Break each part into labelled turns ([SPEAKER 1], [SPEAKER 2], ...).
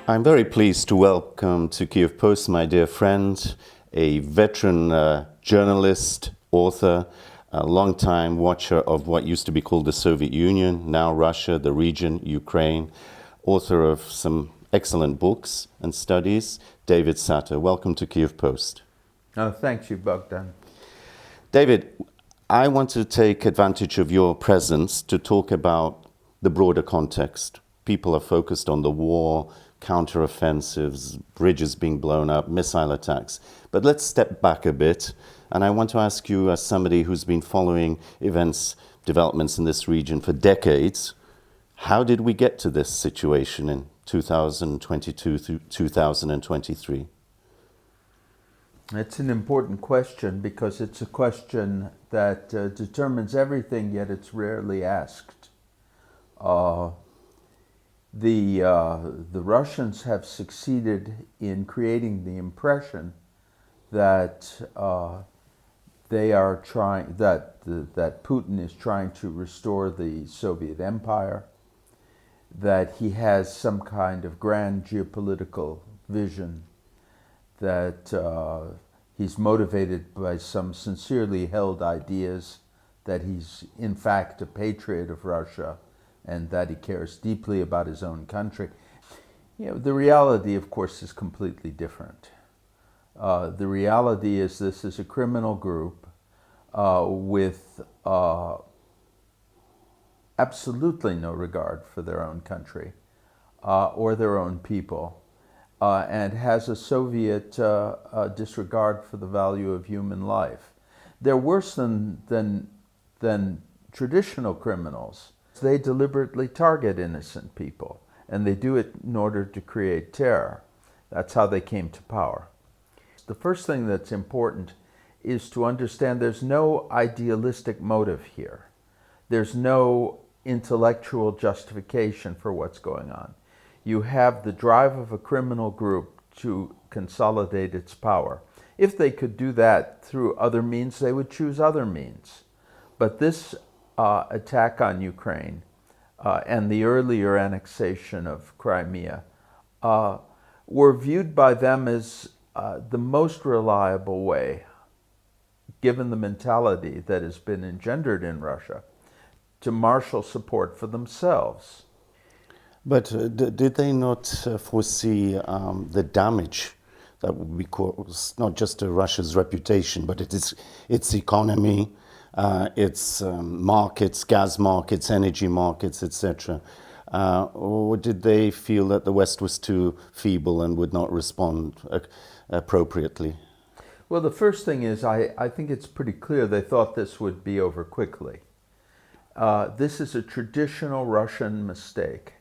[SPEAKER 1] I'm very pleased to welcome to Kyiv Post my dear friend, a veteran journalist, author, a long-time watcher of what used to be called the Soviet Union, now Russia, the region, Ukraine, author of some excellent books and studies, David Satter. Welcome to Kyiv Post.
[SPEAKER 2] Oh, thank you, Bohdan.
[SPEAKER 1] David, I want to take advantage of your presence to talk about the broader context. People are focused on the war, counteroffensives, bridges being blown up, missile attacks. But let's step back a bit. And I want to ask you, as somebody who's been following developments in this region for decades, how did we get to this situation in 2022 through 2023?
[SPEAKER 2] It's an important question because it's a question that determines everything, yet it's rarely asked. The Russians have succeeded in creating the impression that they are trying that Putin is trying to restore the Soviet Empire, that he has some kind of grand geopolitical vision, that he's motivated by some sincerely held ideas, that he's in fact a patriot of Russia, and that he cares deeply about his own country. The reality, of course, is completely different. The reality is this is a criminal group with absolutely no regard for their own country or their own people, and has a Soviet disregard for the value of human life. They're worse than traditional criminals. They deliberately target innocent people, and they do it in order to create terror. That's how they came to power. The first thing that's important is to understand there's no idealistic motive here. There's no intellectual justification for what's going on. You have the drive of a criminal group to consolidate its power. If they could do that through other means, they would choose other means. But this attack on Ukraine and the earlier annexation of Crimea were viewed by them as the most reliable way, given the mentality that has been engendered in Russia, to marshal support for themselves.
[SPEAKER 1] But did they not foresee the damage that would be caused, not just to Russia's reputation, but its economy, its markets, gas markets, energy markets, etc.? Or did they feel that the West was too feeble and would not respond appropriately?
[SPEAKER 2] Well, the first thing is, I think it's pretty clear they thought this would be over quickly. This is a traditional Russian mistake.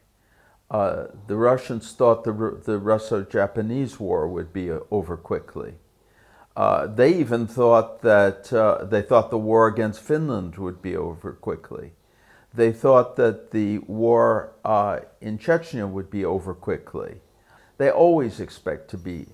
[SPEAKER 2] The Russians thought the Russo-Japanese War would be over quickly. They even thought that the war against Finland would be over quickly. They thought that the war in Chechnya would be over quickly. They always expect to be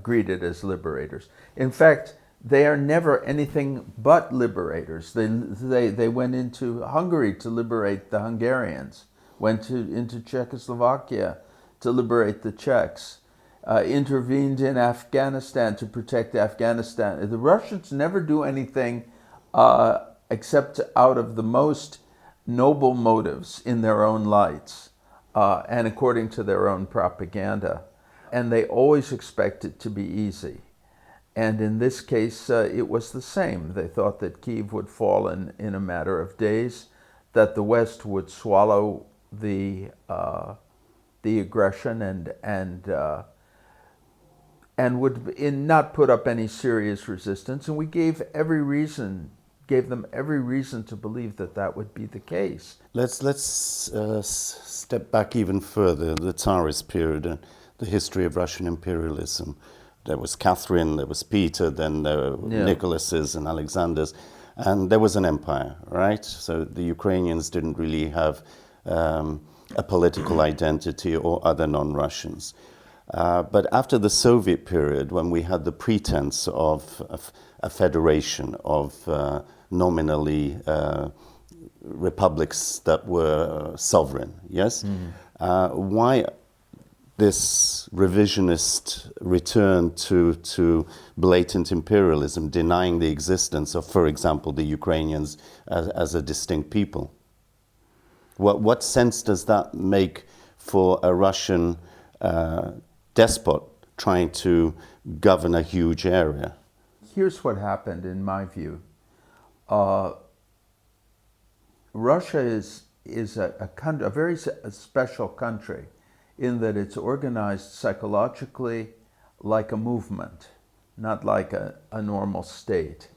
[SPEAKER 2] greeted as liberators. In fact, they are never anything but liberators. They went into Hungary to liberate the Hungarians, went into Czechoslovakia to liberate the Czechs, intervened in Afghanistan to protect Afghanistan. The Russians never do anything except out of the most noble motives in their own lights and according to their own propaganda. And they always expect it to be easy. And in this case, it was the same. They thought that Kyiv would fall in a matter of days, that the West would swallow the aggression and would not put up any serious resistance. And we gave them every reason to believe that that would be the case.
[SPEAKER 1] Let's step back even further. The Tsarist period, the history of Russian imperialism. There was Catherine, there was Peter, then there were Nicholases and Alexanders, and there was an empire, right? So the Ukrainians didn't really have a political identity or other non-Russians. But after the Soviet period, when we had the pretense of a federation of nominally republics that were sovereign, yes? Why this revisionist return to blatant imperialism, denying the existence of, for example, the Ukrainians as a distinct people. What sense does that make for a Russian despot trying to govern a huge area?
[SPEAKER 2] Here's what happened, in my view. Russia is a very special country in that it's organized psychologically like a movement, not like a normal state.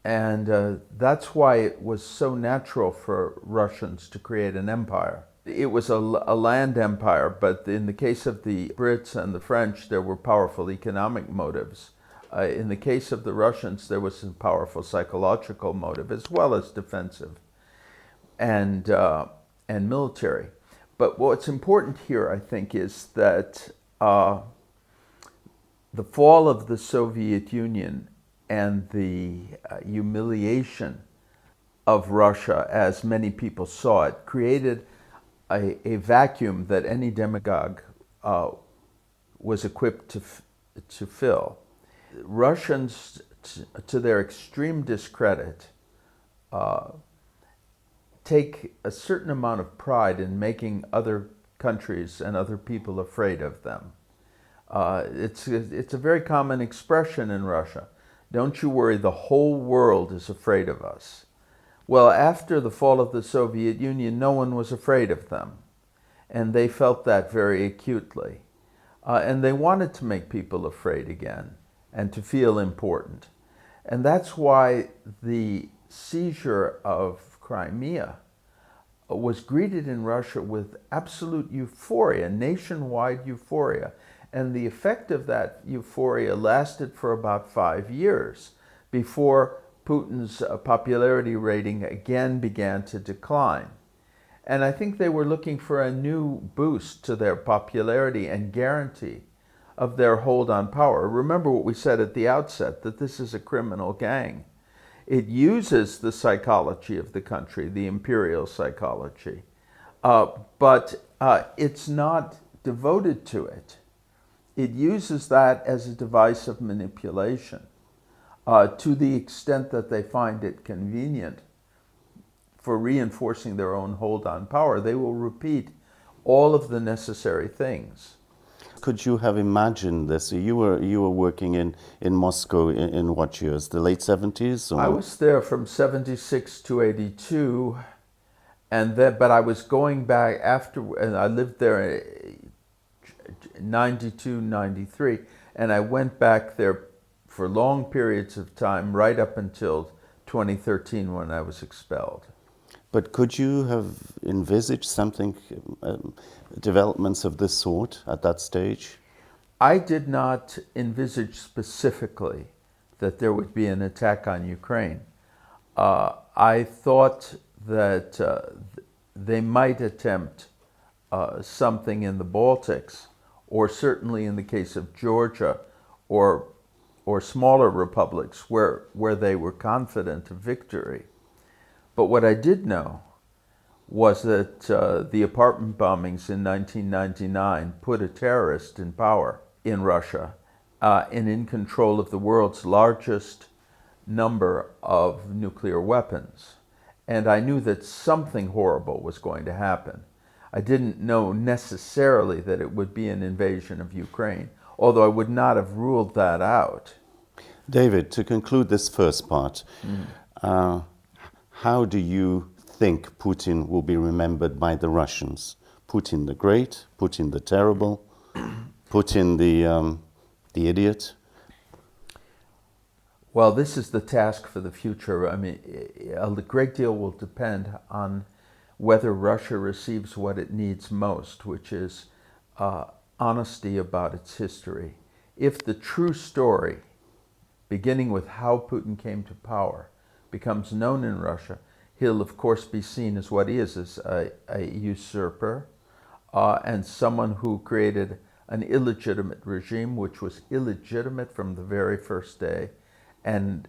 [SPEAKER 2] And that's why it was so natural for Russians to create an empire. It was a land empire, but in the case of the Brits and the French, there were powerful economic motives. In the case of the Russians, there was some powerful psychological motive, as well as defensive and military. But what's important here, I think, is that the fall of the Soviet Union and the humiliation of Russia, as many people saw it, created a vacuum that any demagogue was equipped to fill. Russians, to their extreme discredit, take a certain amount of pride in making other countries and other people afraid of them. It's a very common expression in Russia. Don't you worry, the whole world is afraid of us. Well, after the fall of the Soviet Union, no one was afraid of them. And they felt that very acutely. And they wanted to make people afraid again and to feel important. And that's why the seizure of Crimea was greeted in Russia with absolute euphoria, nationwide euphoria. And the effect of that euphoria lasted for about 5 years before Putin's popularity rating again began to decline. And I think they were looking for a new boost to their popularity and guarantee of their hold on power. Remember what we said at the outset, that this is a criminal gang. It uses the psychology of the country, the imperial psychology, but it's not devoted to it. It uses that as a device of manipulation to the extent that they find it convenient for reinforcing their own hold on power. They will repeat all of the necessary things.
[SPEAKER 1] Could you have imagined this? You were working in Moscow in what years? The late 70s? Or?
[SPEAKER 2] I was there from 76 to 82, but I was going back after, and I lived there in 92, 93, and I went back there for long periods of time, right up until 2013 when I was expelled.
[SPEAKER 1] But could you have envisaged something, developments of this sort at that stage?
[SPEAKER 2] I did not envisage specifically that there would be an attack on Ukraine. I thought that they might attempt something in the Baltics, or certainly in the case of Georgia, or smaller republics where they were confident of victory. But what I did know was that the apartment bombings in 1999 put a terrorist in power in Russia and in control of the world's largest number of nuclear weapons. And I knew that something horrible was going to happen. I didn't know necessarily that it would be an invasion of Ukraine, although I would not have ruled that out.
[SPEAKER 1] David, to conclude this first part, how do you think Putin will be remembered by the Russians? Putin the Great, Putin the Terrible, Putin the Idiot?
[SPEAKER 2] Well, this is the task for the future. I mean, a great deal will depend on whether Russia receives what it needs most, which is honesty about its history. If the true story, beginning with how Putin came to power, becomes known in Russia, he'll of course be seen as what he is, as a usurper and someone who created an illegitimate regime, which was illegitimate from the very first day, and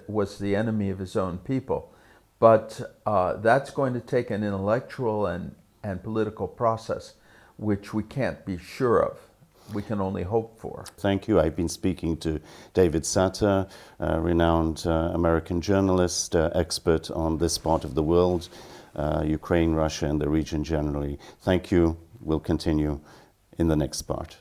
[SPEAKER 2] was the enemy of his own people. But that's going to take an intellectual and political process. which we can't be sure of. We can only hope for.
[SPEAKER 1] Thank you. I've been speaking to David Satter, a renowned American journalist, expert on this part of the world, Ukraine, Russia, and the region generally. Thank you. We'll continue in the next part.